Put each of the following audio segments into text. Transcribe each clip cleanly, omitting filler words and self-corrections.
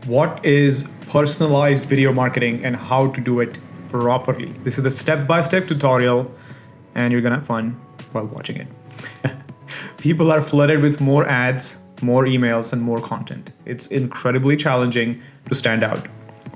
What is personalized video marketing and how to do it properly? This is a step-by-step tutorial, and you're gonna have fun while watching it. People are flooded with more ads, more emails, and more content. It's incredibly challenging to stand out.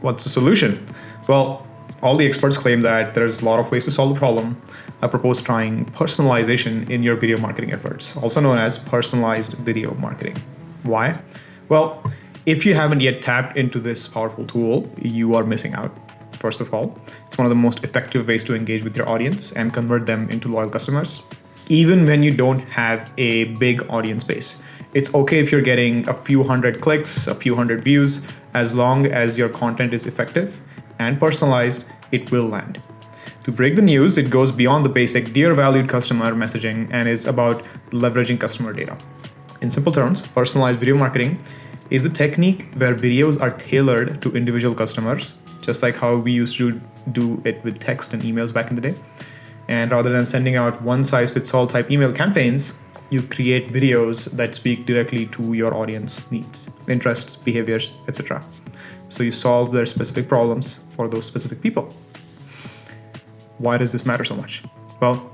What's the solution? Well, all the experts claim that there's a lot of ways to solve the problem. I propose trying personalization in your video marketing efforts, also known as personalized video marketing. Why? Well, if you haven't yet tapped into this powerful tool, you are missing out. First of all, it's one of the most effective ways to engage with your audience and convert them into loyal customers, even when you don't have a big audience base. It's okay if you're getting a few hundred clicks, a few hundred views, as long as your content is effective and personalized, it will land. To break the news, it goes beyond the basic Dear Valued Customer messaging and is about leveraging customer data. In simple terms, personalized video marketing is a technique where videos are tailored to individual customers, just like how we used to do it with text and emails back in the day. And rather than sending out one-size-fits-all type email campaigns, you create videos that speak directly to your audience needs, interests, behaviors, etc. So you solve their specific problems for those specific people. Why does this matter so much? Well,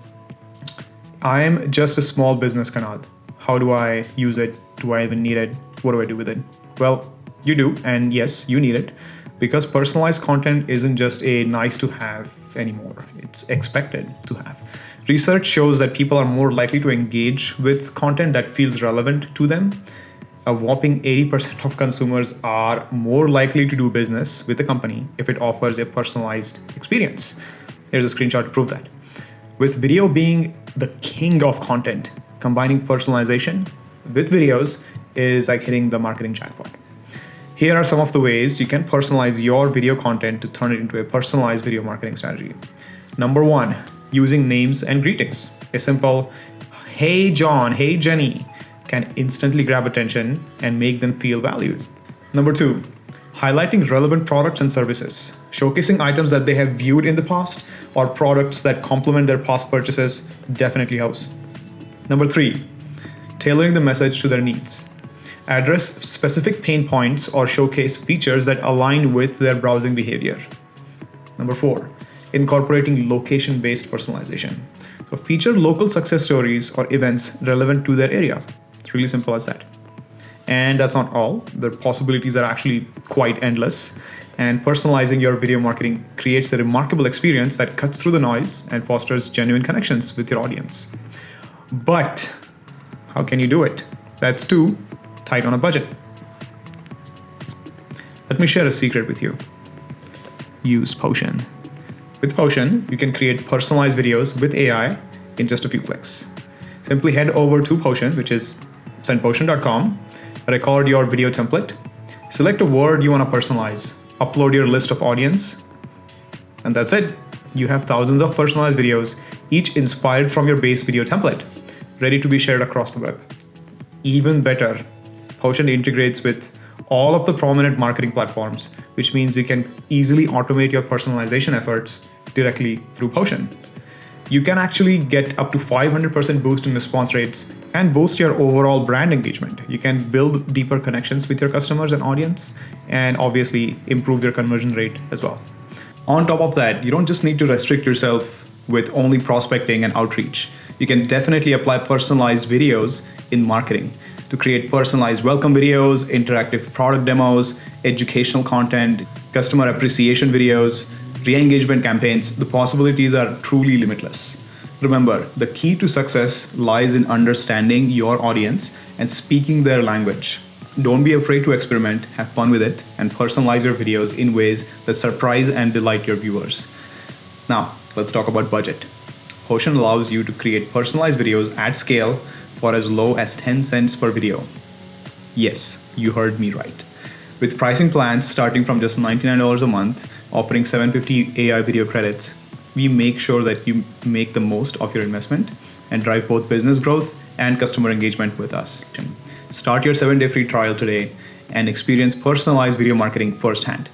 I'm just a small business, Kanad. How do I use it? Do I even need it? What do I do with it? Well, you do, and yes, you need it, because personalized content isn't just a nice to have anymore. It's expected to have. Research shows that people are more likely to engage with content that feels relevant to them. A whopping 80% of consumers are more likely to do business with a company if it offers a personalized experience. Here's a screenshot to prove that. With video being the king of content, combining personalization with videos is like hitting the marketing jackpot. Here are some of the ways you can personalize your video content to turn it into a personalized video marketing strategy. Number one, using names and greetings. A simple, "Hey John, hey Jenny," can instantly grab attention and make them feel valued. Number two, highlighting relevant products and services. Showcasing items that they have viewed in the past or products that complement their past purchases definitely helps. Number three, tailoring the message to their needs. Address specific pain points or showcase features that align with their browsing behavior. Number four, incorporating location-based personalization. So feature local success stories or events relevant to their area. It's really simple as that. And that's not all. The possibilities are actually quite endless. And personalizing your video marketing creates a remarkable experience that cuts through the noise and fosters genuine connections with your audience. But how can you do it? That's too tight on a budget. Let me share a secret with you. Use Potion. With Potion, you can create personalized videos with AI in just a few clicks. Simply head over to Potion, which is sendpotion.com, record your video template, select a word you want to personalize, upload your list of audience, and that's it. You have thousands of personalized videos, each inspired from your base video template, ready to be shared across the web. Even better, Potion integrates with all of the prominent marketing platforms, which means you can easily automate your personalization efforts directly through Potion. You can actually get up to 500% boost in response rates and boost your overall brand engagement. You can build deeper connections with your customers and audience, and obviously improve your conversion rate as well. On top of that, you don't just need to restrict yourself with only prospecting and outreach. You can definitely apply personalized videos in marketing to create personalized welcome videos, interactive product demos, educational content, customer appreciation videos, re-engagement campaigns. The possibilities are truly limitless. Remember, the key to success lies in understanding your audience and speaking their language. Don't be afraid to experiment, have fun with it, and personalize your videos in ways that surprise and delight your viewers. Now, let's talk about budget. Potion allows you to create personalized videos at scale for as low as 10 cents per video. Yes, you heard me right. With pricing plans starting from just $99 a month, offering 750 AI video credits, we make sure that you make the most of your investment and drive both business growth and customer engagement with us. Start your 7-day free trial today and experience personalized video marketing firsthand.